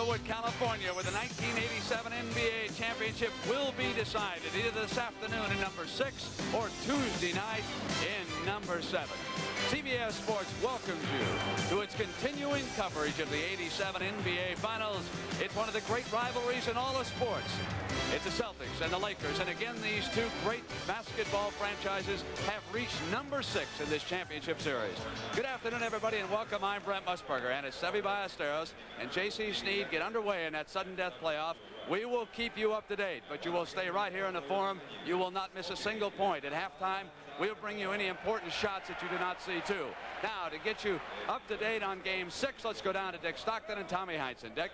Inglewood, California, where the 1987 NBA championship will be decided either this afternoon in number 6 or Tuesday night in number 7. CBS Sports welcomes you to its continuing coverage of the 87 NBA Finals. It's one of the great rivalries in all of sports. It's the Celtics and the Lakers, and again, these two great basketball franchises have reached number 6 in this championship series. Good afternoon, everybody, and welcome. I'm Brent Musburger, and as Sevi Ballesteros and J.C. Sneed get underway in that sudden death playoff, we will keep you up to date, but you will stay right here in the forum. You will not miss a single point. At halftime, we'll bring you any important shots that you do not see, too. Now, to get you up to date on Game 6, let's go down to Dick Stockton and Tommy Heinsohn. Dick?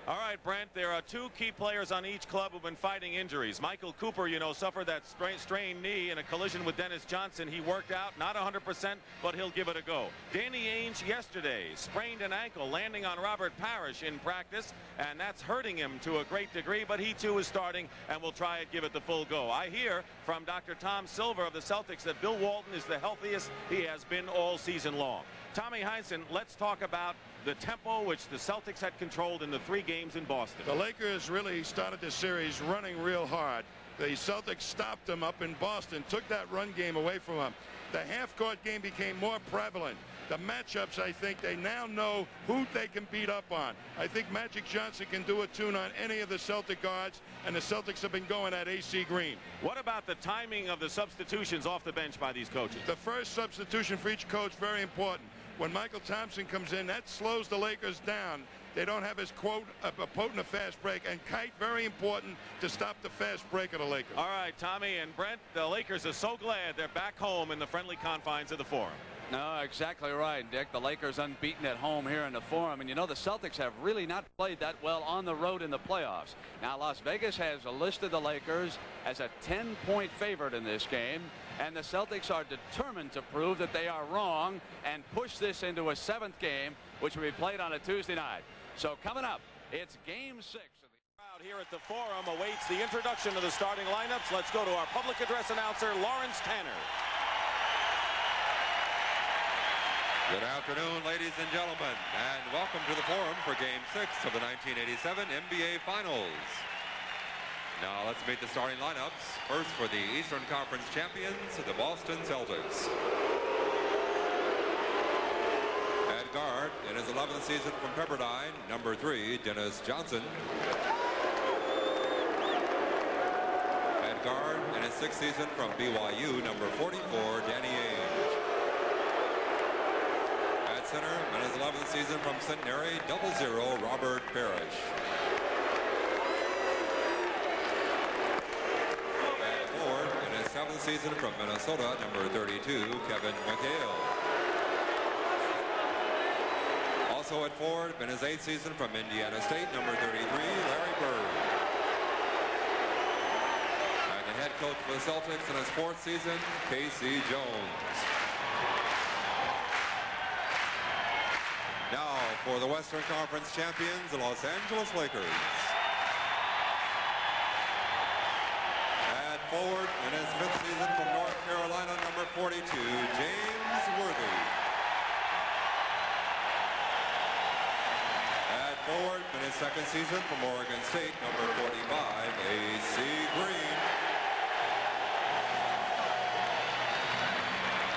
All right, Brent, there are two key players on each club who've been fighting injuries. Michael Cooper, you know, suffered that strained knee in a collision with Dennis Johnson. He worked out, not 100%, but he'll give it a go. Danny Ainge yesterday sprained an ankle landing on Robert Parrish in practice, and that's hurting him to a great degree, but he too is starting and will try and give it the full go. I hear from Dr. Tom Silver of the Celtics that Bill Walton is the healthiest he has been all season long. Tommy Heinsohn, let's talk about the tempo which the Celtics had controlled in the 3 games in Boston. The Lakers really started this series running real hard. The Celtics stopped them up in Boston, took that run game away from them. The half-court game became more prevalent. The matchups, I think, they now know who they can beat up on. I think Magic Johnson can do a tune on any of the Celtic guards, and the Celtics have been going at AC Green. What about the timing of the substitutions off the bench by these coaches? The first substitution for each coach, very important. When Michael Thompson comes in, that slows the Lakers down. They don't have as potent a fast break, and Kite, very important to stop the fast break of the Lakers. All right, Tommy and Brent, the Lakers are so glad they're back home in the friendly confines of the Forum. No, exactly right, Dick. The Lakers unbeaten at home here in the Forum. And you know, the Celtics have really not played that well on the road in the playoffs. Now, Las Vegas has listed the Lakers as a 10-point favorite in this game. And the Celtics are determined to prove that they are wrong and push this into a 7th game, which will be played on a Tuesday night. So coming up, it's Game 6. The crowd here at the Forum awaits the introduction of the starting lineups. Let's go to our public address announcer, Lawrence Tanner. Good afternoon, ladies and gentlemen, and welcome to the Forum for Game 6 of the 1987 NBA Finals. Now let's meet the starting lineups. First, for the Eastern Conference champions, the Boston Celtics. At guard, in his 11th season from Pepperdine, number 3, Dennis Johnson. At guard, in his 6th season from BYU, number 44, Danny Ainge. At center, in his 11th season from Centenary, 00, Robert Parrish. Seventh season from Minnesota, number 32, Kevin McHale. Also at forward, in his 8th season from Indiana State, number 33, Larry Bird. And the head coach for the Celtics in his 4th season, K.C. Jones. Now for the Western Conference champions, the Los Angeles Lakers. Forward in his 5th season from North Carolina, number 42, James Worthy. At forward in his 2nd season from Oregon State, number 45, AC Green.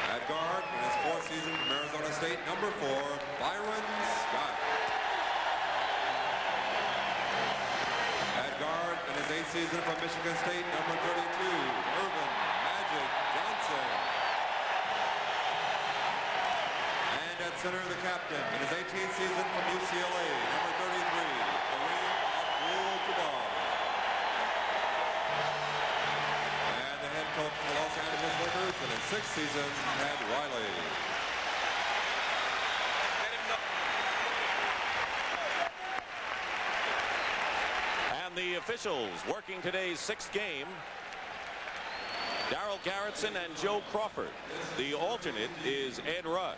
At guard in his 4th season from Arizona State, number 4, Byron Scott. In his 8th season from Michigan State, number 32, Irvin Magic Johnson. And at center, the captain, in his 18th season from UCLA, number 33, Kareem Abdul-Jabbar. And the head coach for the Los Angeles Lakers in his 6th season, Pat Riley. The officials working today's 6th game, Darryl Garretson and Joe Crawford. The alternate is Ed Rush.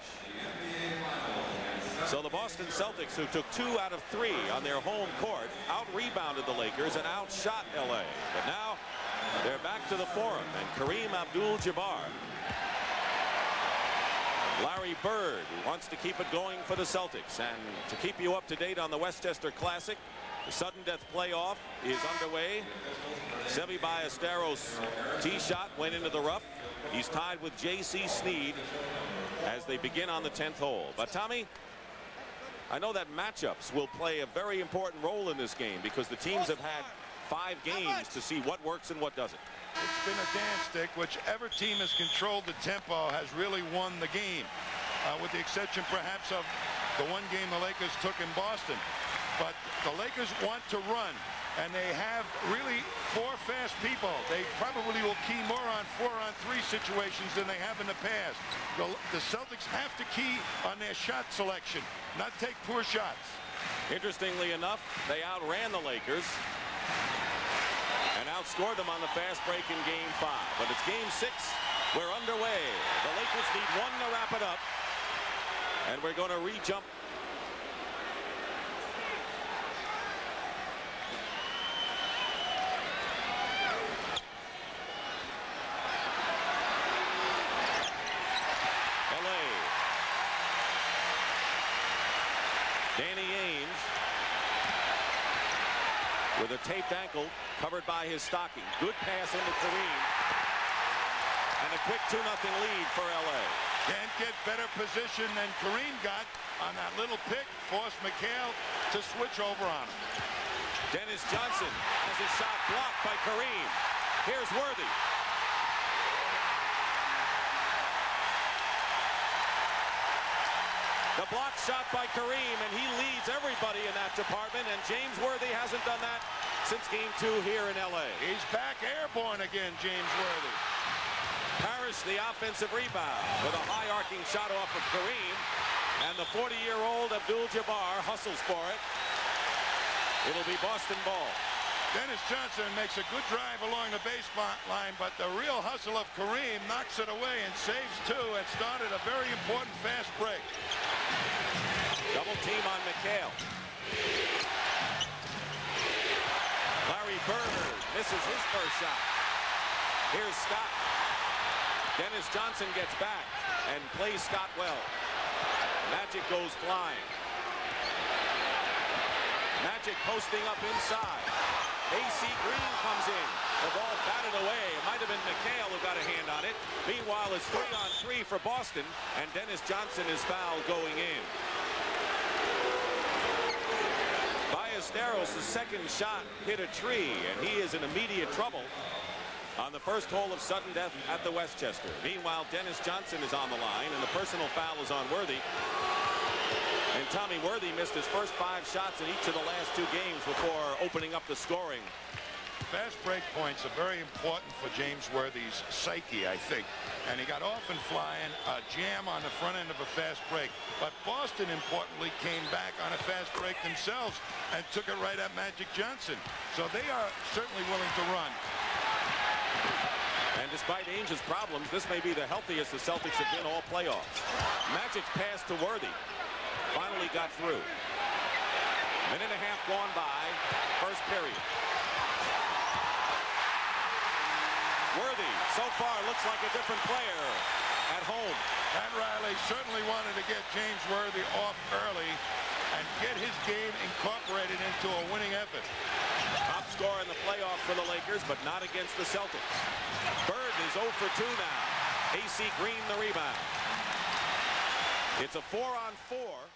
So the Boston Celtics, who took 2 out of 3 on their home court, out-rebounded the Lakers and outshot LA. But now they're back to the Forum, and Kareem Abdul-Jabbar Larry Bird wants to keep it going for the Celtics. And to keep you up to date on the Westchester Classic, the sudden death playoff is underway. Seve Ballesteros' tee shot went into the rough. He's tied with J.C. Snead as they begin on the 10th hole. But Tommy, I know that matchups will play a very important role in this game because the teams have had 5 games to see what works and what doesn't. It's been a dance stick. Whichever team has controlled the tempo has really won the game, with the exception perhaps of the one game the Lakers took in Boston. But the Lakers want to run, and they have really 4 fast people. They probably will key more on 4-on-3 situations than they have in the past. The Celtics have to key on their shot selection, not take poor shots. Interestingly enough, they outran the Lakers and outscored them on the fast break in Game 5. But it's Game 6. We're underway. The Lakers need 1 to wrap it up, and we're going to re-jump. Danny Ainge with a taped ankle covered by his stocking. Good pass into Kareem. And a quick 2-0 lead for LA. Can't get better position than Kareem got on that little pick. Forced McHale to switch over on him. Dennis Johnson has his shot blocked by Kareem. Here's Worthy. The block shot by Kareem, and he leads everybody in that department, and James Worthy hasn't done that since Game 2 here in LA. He's back airborne again, James Worthy. Parrish the offensive rebound with a high arcing shot off of Kareem, and the 40-year-old Abdul-Jabbar hustles for it. It'll be Boston ball. Dennis Johnson makes a good drive along the baseline, but the real hustle of Kareem knocks it away and saves 2 and started a very important fast break. Double team on McHale. Larry Bird misses his first shot. Here's Scott. Dennis Johnson gets back and plays Scott well. Magic goes flying. Magic posting up inside. AC Green comes in. The ball batted away. It might have been McHale who got a hand on it. Meanwhile, it's 3-on-3 for Boston, and Dennis Johnson is fouled going in. Ballesteros' second shot hit a tree, and he is in immediate trouble on the first hole of sudden death at the Westchester. Meanwhile, Dennis Johnson is on the line, and the personal foul is on Worthy. And Tommy, Worthy missed his first 5 shots in each of the last 2 games before opening up the scoring. Fast break points are very important for James Worthy's psyche, I think. And he got often flying a jam on the front end of a fast break. But Boston, importantly, came back on a fast break themselves and took it right at Magic Johnson. So they are certainly willing to run. And despite Ainge's problems, this may be the healthiest the Celtics have been all playoffs. Magic's pass to Worthy finally got through. Minute and a half gone by, first period. Worthy, so far, looks like a different player at home. Pat Riley certainly wanted to get James Worthy off early and get his game incorporated into a winning effort. Top scorer in the playoffs for the Lakers, but not against the Celtics. Bird is 0 for 2 now. AC Green the rebound. It's a 4-on-4.